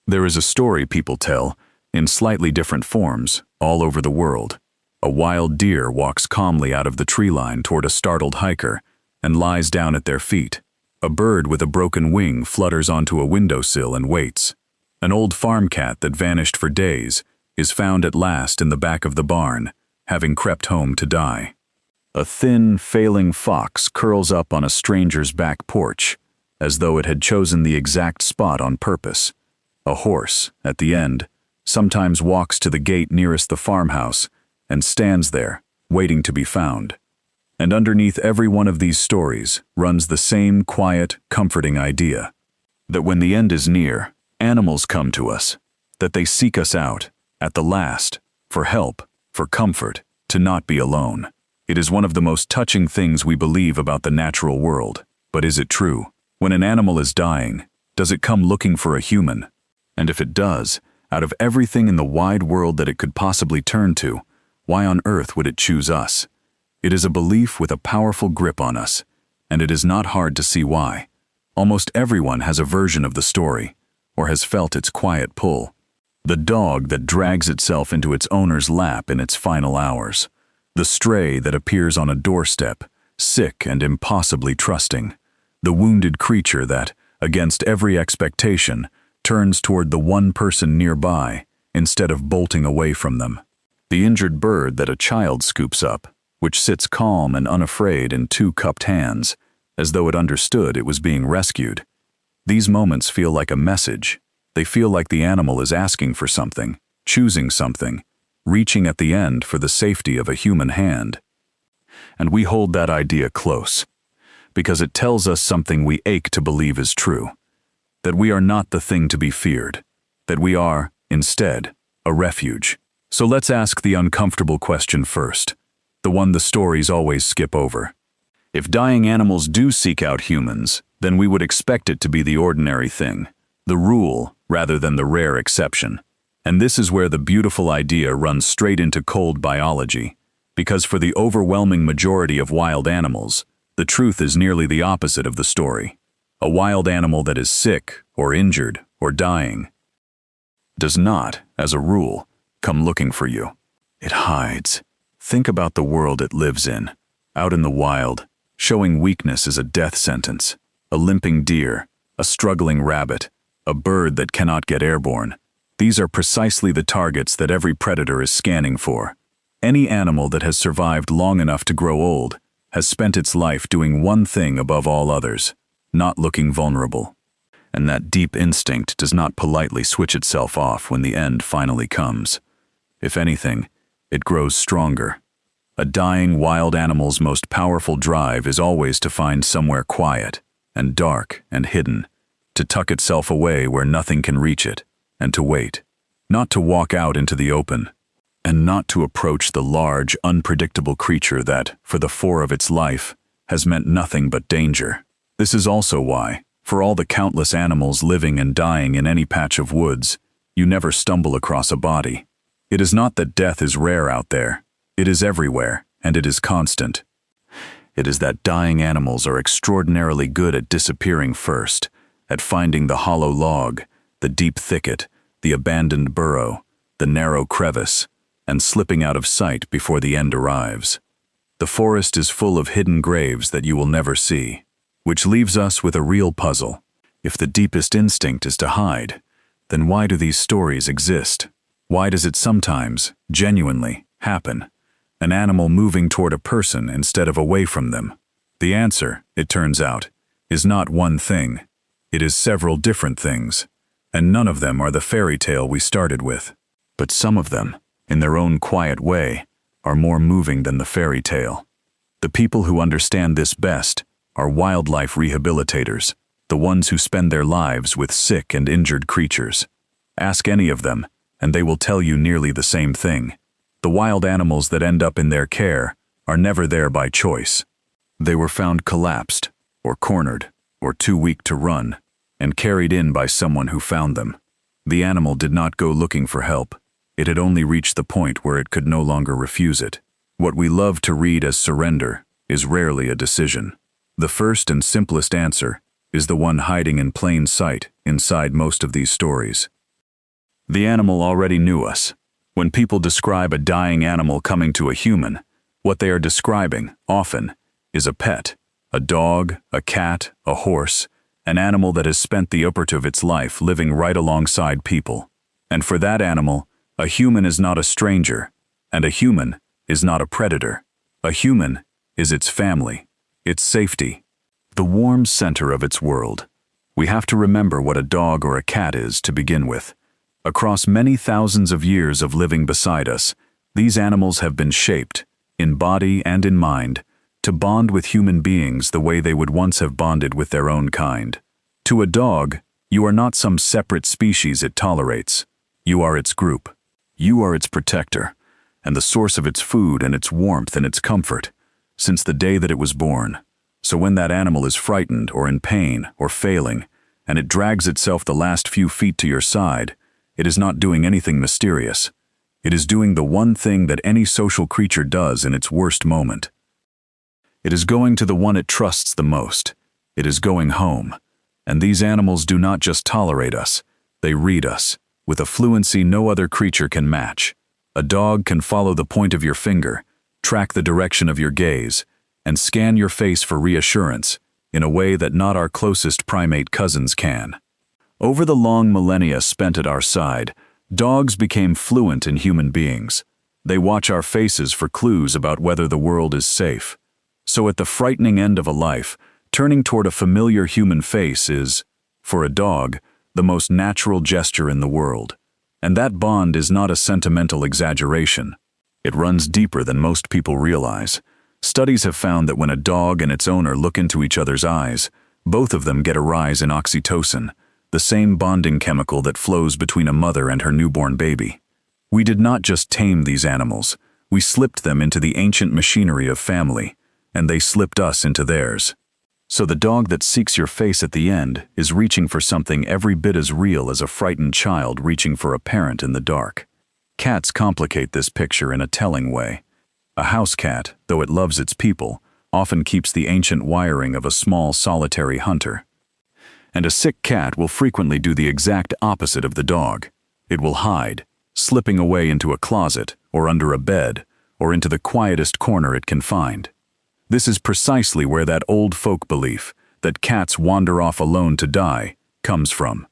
There is a story people tell, in slightly different forms, all over the world. A wild deer walks calmly out of the tree line toward a startled hiker and lies down at their feet. A bird with a broken wing flutters onto a windowsill and waits. An old farm cat that vanished for days is found at last in the back of the barn, having crept home to die. A thin, failing fox curls up on a stranger's back porch, as though it had chosen the exact spot on purpose. A horse, at the end, sometimes walks to the gate nearest the farmhouse and stands there, waiting to be found. And underneath every one of these stories runs the same quiet, comforting idea, that when the end is near, animals come to us, that they seek us out, at the last, for help, for comfort, to not be alone. It is one of the most touching things we believe about the natural world. But is it true? When an animal is dying, does it come looking for a human? And if it does, out of everything in the wide world that it could possibly turn to, why on earth would it choose us? It is a belief with a powerful grip on us, and it is not hard to see why. Almost everyone has a version of the story, or has felt its quiet pull. The dog that drags itself into its owner's lap in its final hours. The stray that appears on a doorstep, sick and impossibly trusting. The wounded creature that, against every expectation, turns toward the one person nearby instead of bolting away from them. The injured bird that a child scoops up, which sits calm and unafraid in two cupped hands, as though it understood it was being rescued. These moments feel like a message. They feel like the animal is asking for something, choosing something, reaching at the end for the safety of a human hand. And we hold that idea close, because it tells us something we ache to believe is true. That we are not the thing to be feared, that we are, instead, a refuge. So let's ask the uncomfortable question first, the one the stories always skip over. If dying animals do seek out humans, then we would expect it to be the ordinary thing, the rule rather than the rare exception. And this is where the beautiful idea runs straight into cold biology, because for the overwhelming majority of wild animals, the truth is nearly the opposite of the story. A wild animal that is sick, or injured, or dying, does not, as a rule, come looking for you. It hides. Think about the world it lives in, out in the wild, showing weakness as a death sentence. A limping deer, a struggling rabbit, a bird that cannot get airborne. These are precisely the targets that every predator is scanning for. Any animal that has survived long enough to grow old has spent its life doing one thing above all others, not looking vulnerable. And that deep instinct does not politely switch itself off when the end finally comes. If anything, it grows stronger. A dying wild animal's most powerful drive is always to find somewhere quiet and dark and hidden, to tuck itself away where nothing can reach it, and to wait. Not to walk out into the open, and not to approach the large, unpredictable creature that, for the core of its life, has meant nothing but danger. This is also why, for all the countless animals living and dying in any patch of woods, you never stumble across a body. It is not that death is rare out there. It is everywhere, and it is constant. It is that dying animals are extraordinarily good at disappearing first, at finding the hollow log, the deep thicket, the abandoned burrow, the narrow crevice, and slipping out of sight before the end arrives. The forest is full of hidden graves that you will never see, which leaves us with a real puzzle. If the deepest instinct is to hide, then why do these stories exist? Why does it sometimes, genuinely, happen? An animal moving toward a person instead of away from them. The answer, it turns out, is not one thing. It is several different things, and none of them are the fairy tale we started with. But some of them, in their own quiet way, are more moving than the fairy tale. The people who understand this best are wildlife rehabilitators, the ones who spend their lives with sick and injured creatures. Ask any of them, and they will tell you nearly the same thing. The wild animals that end up in their care are never there by choice. They were found collapsed, or cornered, or too weak to run, and carried in by someone who found them. The animal did not go looking for help. It had only reached the point where it could no longer refuse it. What we love to read as surrender is rarely a decision. The first and simplest answer is the one hiding in plain sight inside most of these stories. The animal already knew us. When people describe a dying animal coming to a human, what they are describing, often, is a pet, a dog, a cat, a horse, an animal that has spent the upper of its life living right alongside people. And for that animal, a human is not a stranger, and a human is not a predator. A human is its family, its safety, the warm center of its world. We have to remember what a dog or a cat is to begin with. Across many thousands of years of living beside us, these animals have been shaped, in body and in mind, to bond with human beings the way they would once have bonded with their own kind. To a dog, you are not some separate species it tolerates. You are its group. You are its protector, and the source of its food and its warmth and its comfort, since the day that it was born. So when that animal is frightened or in pain or failing, and it drags itself the last few feet to your side, it is not doing anything mysterious. It is doing the one thing that any social creature does in its worst moment. It is going to the one it trusts the most. It is going home. And these animals do not just tolerate us, they read us, with a fluency no other creature can match. A dog can follow the point of your finger, track the direction of your gaze, and scan your face for reassurance in a way that not our closest primate cousins can. Over the long millennia spent at our side, dogs became fluent in human beings. They watch our faces for clues about whether the world is safe. So at the frightening end of a life, turning toward a familiar human face is, for a dog, the most natural gesture in the world. And that bond is not a sentimental exaggeration. It runs deeper than most people realize. Studies have found that when a dog and its owner look into each other's eyes, both of them get a rise in oxytocin, the same bonding chemical that flows between a mother and her newborn baby. We did not just tame these animals, we slipped them into the ancient machinery of family, and they slipped us into theirs. So the dog that seeks your face at the end is reaching for something every bit as real as a frightened child reaching for a parent in the dark. Cats complicate this picture in a telling way. A house cat, though it loves its people, often keeps the ancient wiring of a small solitary hunter. And a sick cat will frequently do the exact opposite of the dog. It will hide, slipping away into a closet, or under a bed, or into the quietest corner it can find. This is precisely where that old folk belief, that cats wander off alone to die, comes from.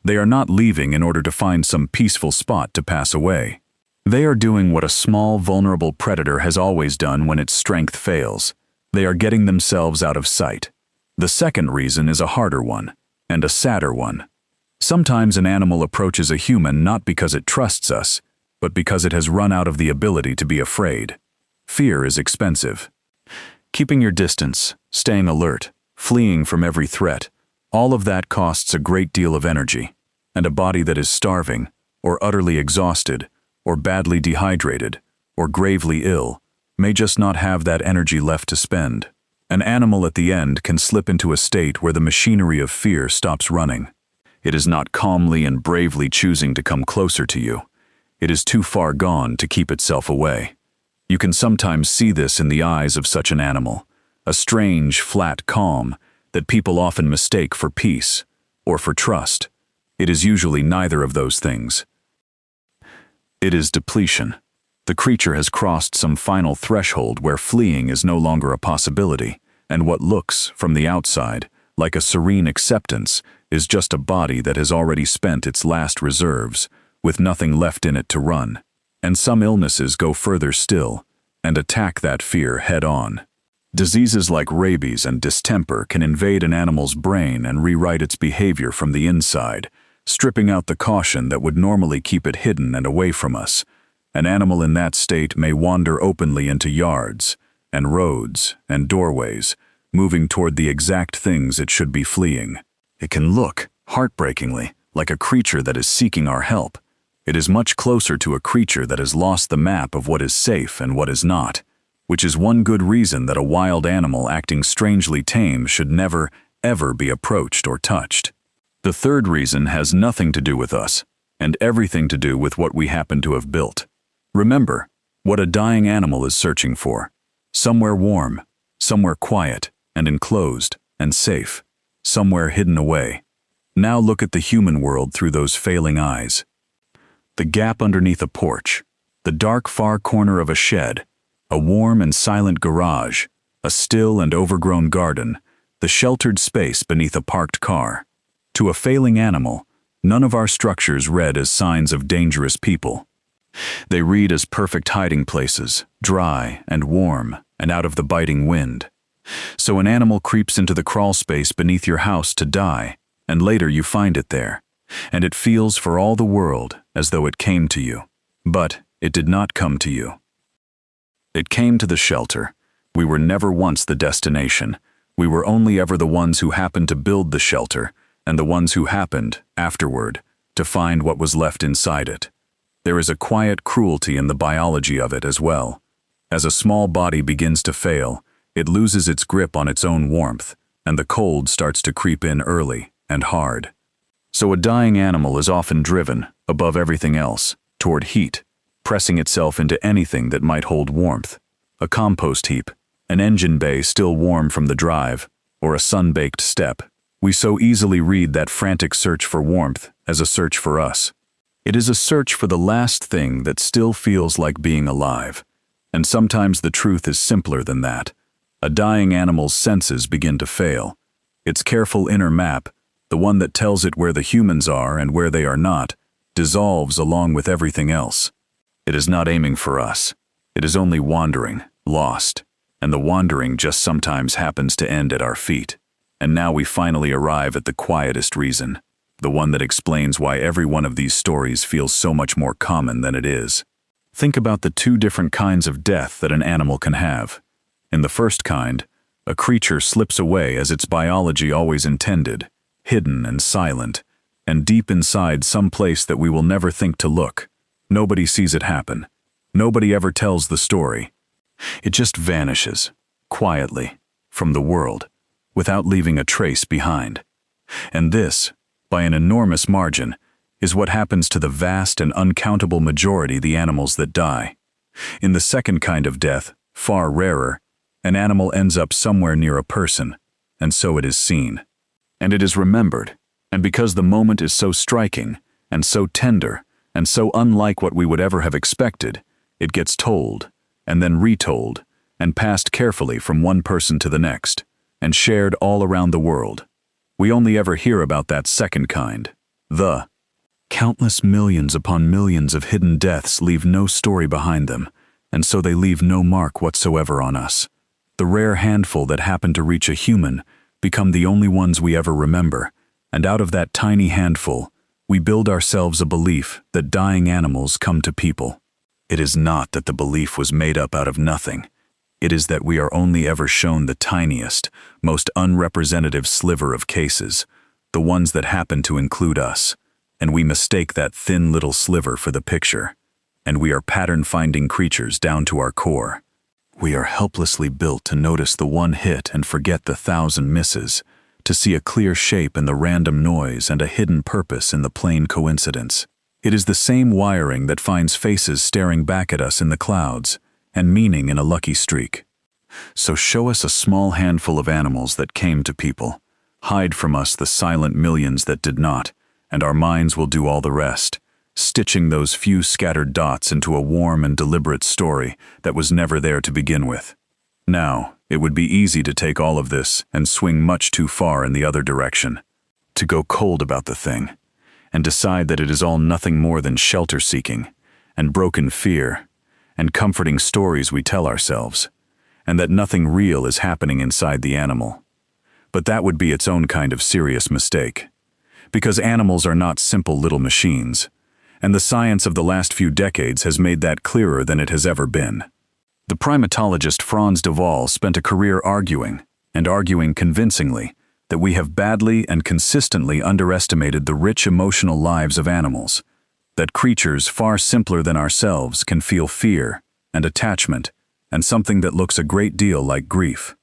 They are not leaving in order to find some peaceful spot to pass away. They are doing what a small, vulnerable predator has always done when its strength fails. They are getting themselves out of sight. The second reason is a harder one, and a sadder one. Sometimes an animal approaches a human not because it trusts us, but because it has run out of the ability to be afraid. Fear is expensive. Keeping your distance, staying alert, fleeing from every threat, all of that costs a great deal of energy, and a body that is starving, or utterly exhausted, or badly dehydrated, or gravely ill, may just not have that energy left to spend. An animal at the end can slip into a state where the machinery of fear stops running. It is not calmly and bravely choosing to come closer to you. It is too far gone to keep itself away. You can sometimes see this in the eyes of such an animal, a strange, flat calm that people often mistake for peace or for trust. It is usually neither of those things. It is depletion. The creature has crossed some final threshold where fleeing is no longer a possibility, and what looks, from the outside, like a serene acceptance is just a body that has already spent its last reserves, with nothing left in it to run. And some illnesses go further still and attack that fear head-on. Diseases like rabies and distemper can invade an animal's brain and rewrite its behavior from the inside, stripping out the caution that would normally keep it hidden and away from us. An animal in that state may wander openly into yards and roads and doorways, moving toward the exact things it should be fleeing. It can look, heartbreakingly, like a creature that is seeking our help. It is much closer to a creature that has lost the map of what is safe and what is not, which is one good reason that a wild animal acting strangely tame should never, ever be approached or touched. The third reason has nothing to do with us, and everything to do with what we happen to have built. Remember what a dying animal is searching for: somewhere warm, somewhere quiet and enclosed and safe, somewhere hidden away. Now look at the human world through those failing eyes. The gap underneath a porch, the dark far corner of a shed, a warm and silent garage, a still and overgrown garden, the sheltered space beneath a parked car. To a failing animal, none of our structures read as signs of dangerous people. They read as perfect hiding places, dry and warm and out of the biting wind. So an animal creeps into the crawl space beneath your house to die, and later you find it there, and it feels for all the world as though it came to you. But it did not come to you. It came to the shelter. We were never once the destination. We were only ever the ones who happened to build the shelter, and the ones who happened, afterward, to find what was left inside it. There is a quiet cruelty in the biology of it as well. As a small body begins to fail, it loses its grip on its own warmth, and the cold starts to creep in early and hard. So a dying animal is often driven, above everything else, toward heat, pressing itself into anything that might hold warmth. A compost heap, an engine bay still warm from the drive, or a sun-baked step. We so easily read that frantic search for warmth as a search for us. It is a search for the last thing that still feels like being alive. And sometimes the truth is simpler than that. A dying animal's senses begin to fail. Its careful inner map, the one that tells it where the humans are and where they are not, dissolves along with everything else. It is not aiming for us. It is only wandering, lost, and the wandering just sometimes happens to end at our feet. And now we finally arrive at the quietest reason, the one that explains why every one of these stories feels so much more common than it is. Think about the two different kinds of death that an animal can have. In the first kind, a creature slips away as its biology always intended, hidden and silent, and deep inside some place that we will never think to look. Nobody sees it happen. Nobody ever tells the story. It just vanishes, quietly, from the world, without leaving a trace behind. And this, by an enormous margin, is what happens to the vast and uncountable majority of the animals that die. In the second kind of death, far rarer, an animal ends up somewhere near a person, and so it is seen. And it is remembered, and because the moment is so striking, and so tender, and so unlike what we would ever have expected, it gets told, and then retold, and passed carefully from one person to the next, and shared all around the world. We only ever hear about that second kind. The countless millions upon millions of hidden deaths leave no story behind them, and so they leave no mark whatsoever on us. The rare handful that happen to reach a human become the only ones we ever remember, and out of that tiny handful, we build ourselves a belief that dying animals come to people. It is not that the belief was made up out of nothing. It is that we are only ever shown the tiniest, most unrepresentative sliver of cases, the ones that happen to include us, and we mistake that thin little sliver for the picture, and we are pattern-finding creatures down to our core. We are helplessly built to notice the one hit and forget the 1,000 misses, to see a clear shape in the random noise and a hidden purpose in the plain coincidence. It is the same wiring that finds faces staring back at us in the clouds, and meaning in a lucky streak. So show us a small handful of animals that came to people. Hide from us the silent millions that did not, and our minds will do all the rest, stitching those few scattered dots into a warm and deliberate story that was never there to begin with. Now, it would be easy to take all of this and swing much too far in the other direction, to go cold about the thing, and decide that it is all nothing more than shelter-seeking, and broken fear, and comforting stories we tell ourselves, and that nothing real is happening inside the animal. But that would be its own kind of serious mistake, because animals are not simple little machines, and the science of the last few decades has made that clearer than it has ever been. The primatologist Franz de Waal spent a career arguing, and arguing convincingly, that we have badly and consistently underestimated the rich emotional lives of animals, that creatures far simpler than ourselves can feel fear and attachment and something that looks a great deal like grief.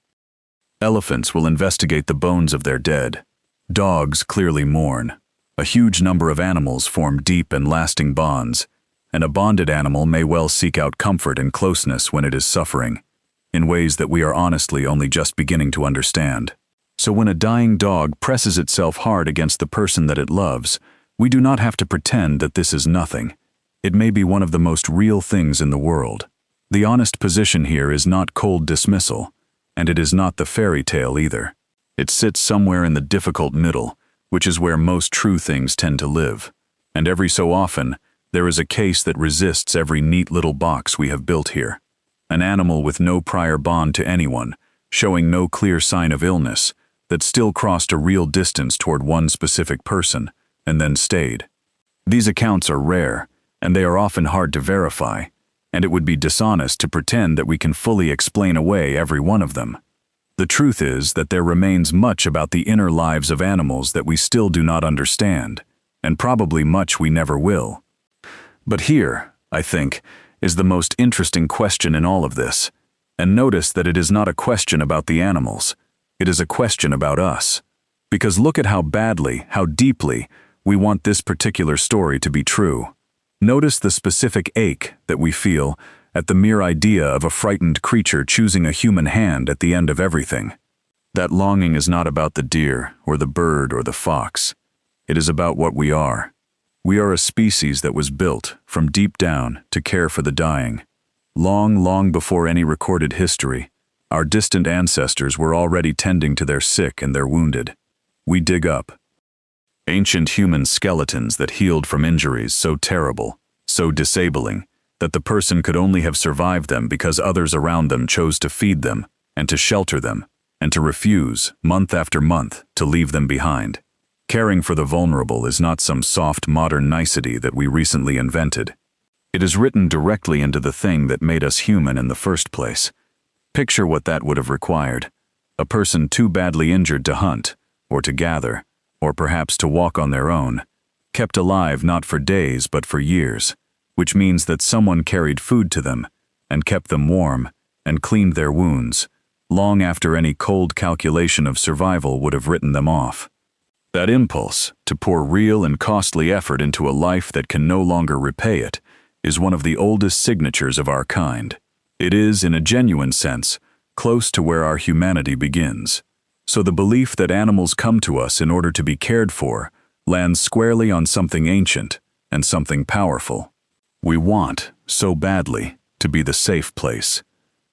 Elephants will investigate the bones of their dead. Dogs clearly mourn. A huge number of animals form deep and lasting bonds, and a bonded animal may well seek out comfort and closeness when it is suffering, in ways that we are honestly only just beginning to understand. So when a dying dog presses itself hard against the person that it loves, we do not have to pretend that this is nothing. it may be one of the most real things in the world. The honest position here is not cold dismissal, and it is not the fairy tale either. It sits somewhere in the difficult middle, which is where most true things tend to live. And every so often, there is a case that resists every neat little box we have built here. An animal with no prior bond to anyone, showing no clear sign of illness, that still crossed a real distance toward one specific person, and then stayed. These accounts are rare, and they are often hard to verify, and it would be dishonest to pretend that we can fully explain away every one of them. The truth is that there remains much about the inner lives of animals that we still do not understand, and probably much we never will. But here, I think, is the most interesting question in all of this. And notice that it is not a question about the animals. It is a question about us. Because look at how badly, how deeply, we want this particular story to be true. Notice the specific ache that we feel at the mere idea of a frightened creature choosing a human hand at the end of everything. That longing is not about the deer, or the bird, or the fox. It is about what we are. We are a species that was built, from deep down, to care for the dying. Long, long before any recorded history, our distant ancestors were already tending to their sick and their wounded. We dig up ancient human skeletons that healed from injuries so terrible, so disabling, that the person could only have survived them because others around them chose to feed them, and to shelter them, and to refuse, month after month, to leave them behind. Caring for the vulnerable is not some soft modern nicety that we recently invented. It is written directly into the thing that made us human in the first place. Picture what that would have required. A person too badly injured to hunt, or to gather, or perhaps to walk on their own, kept alive not for days but for years, which means that someone carried food to them, and kept them warm, and cleaned their wounds, long after any cold calculation of survival would have written them off. That impulse, to pour real and costly effort into a life that can no longer repay it, is one of the oldest signatures of our kind. It is, in a genuine sense, close to where our humanity begins. So the belief that animals come to us in order to be cared for lands squarely on something ancient and something powerful. We want, so badly, to be the safe place.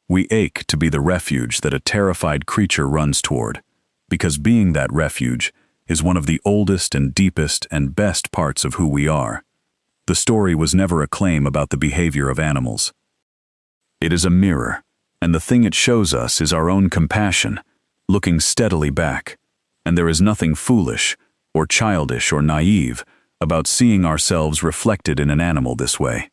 We ache to be the refuge that a terrified creature runs toward, because being that refuge is one of the oldest and deepest and best parts of who we are. The story was never a claim about the behavior of animals. It is a mirror, and the thing it shows us is our own compassion, looking steadily back, and there is nothing foolish, or childish, or naive about seeing ourselves reflected in an animal this way.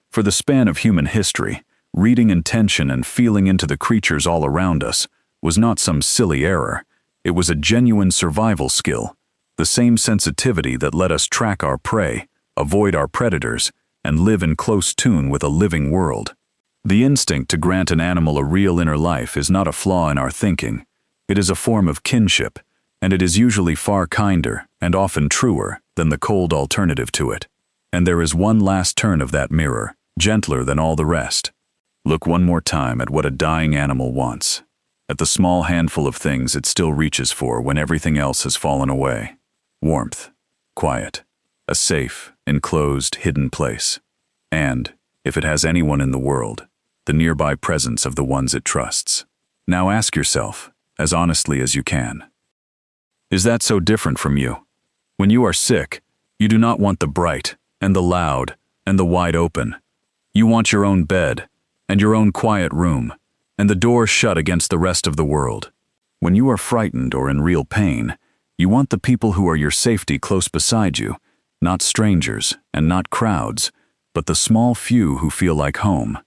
For the span of human history, reading intention and feeling into the creatures all around us was not some silly error. It was a genuine survival skill, the same sensitivity that let us track our prey, avoid our predators, and live in close tune with a living world. The instinct to grant an animal a real inner life is not a flaw in our thinking. It is a form of kinship, and it is usually far kinder and often truer than the cold alternative to it. And there is one last turn of that mirror, gentler than all the rest. Look one more time at what a dying animal wants, at the small handful of things it still reaches for when everything else has fallen away. Warmth, quiet, a safe, enclosed, hidden place, and, if it has anyone in the world, the nearby presence of the ones it trusts. Now ask yourself, as honestly as you can, is that so different from you? When you are sick, you do not want the bright, and the loud, and the wide open. You want your own bed, and your own quiet room, and the door shut against the rest of the world. When you are frightened or in real pain, you want the people who are your safety close beside you, not strangers and not crowds, but the small few who feel like home.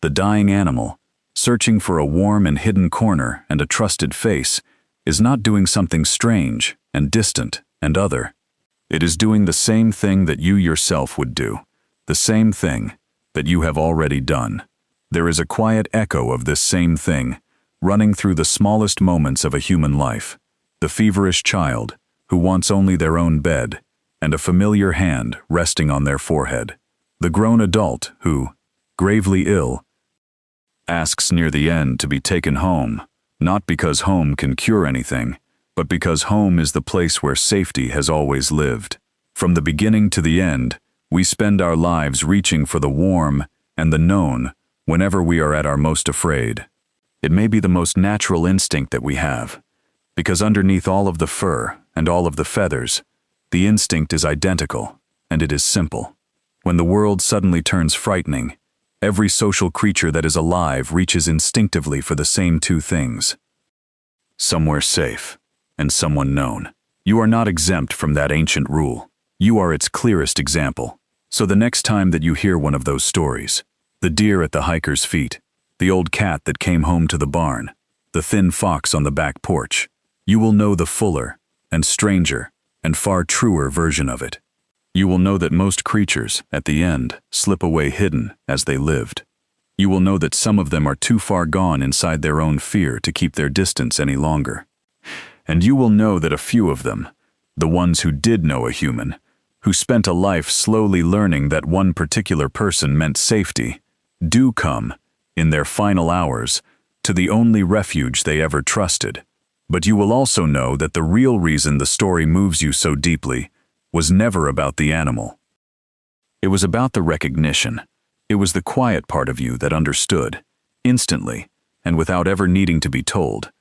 The dying animal, searching for a warm and hidden corner and a trusted face, is not doing something strange and distant and other. It is doing the same thing that you yourself would do, the same thing that you have already done. There is a quiet echo of this same thing, running through the smallest moments of a human life. The feverish child, who wants only their own bed, and a familiar hand resting on their forehead. The grown adult who, gravely ill, asks near the end to be taken home, not because home can cure anything, but because home is the place where safety has always lived. From the beginning to the end, We spend our lives reaching for the warm and the known whenever we are at our most afraid. It may be the most natural instinct that we have, because underneath all of the fur and all of the feathers, the instinct is identical, and it is simple. When the world suddenly turns frightening, every social creature that is alive reaches instinctively for the same two things: somewhere safe and someone known. You are not exempt from that ancient rule. You are its clearest example. So the next time that you hear one of those stories, the deer at the hiker's feet, the old cat that came home to the barn, the thin fox on the back porch, you will know the fuller and stranger and far truer version of it. You will know that most creatures, at the end, slip away hidden as they lived. You will know that some of them are too far gone inside their own fear to keep their distance any longer. And you will know that a few of them, the ones who did know a human, who spent a life slowly learning that one particular person meant safety, do come, in their final hours, to the only refuge they ever trusted. But you will also know that the real reason the story moves you so deeply was never about the animal. It was about the recognition. It was the quiet part of you that understood, instantly, and without ever needing to be told,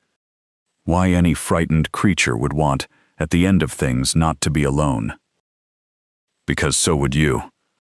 why any frightened creature would want, at the end of things, not to be alone. Because so would you.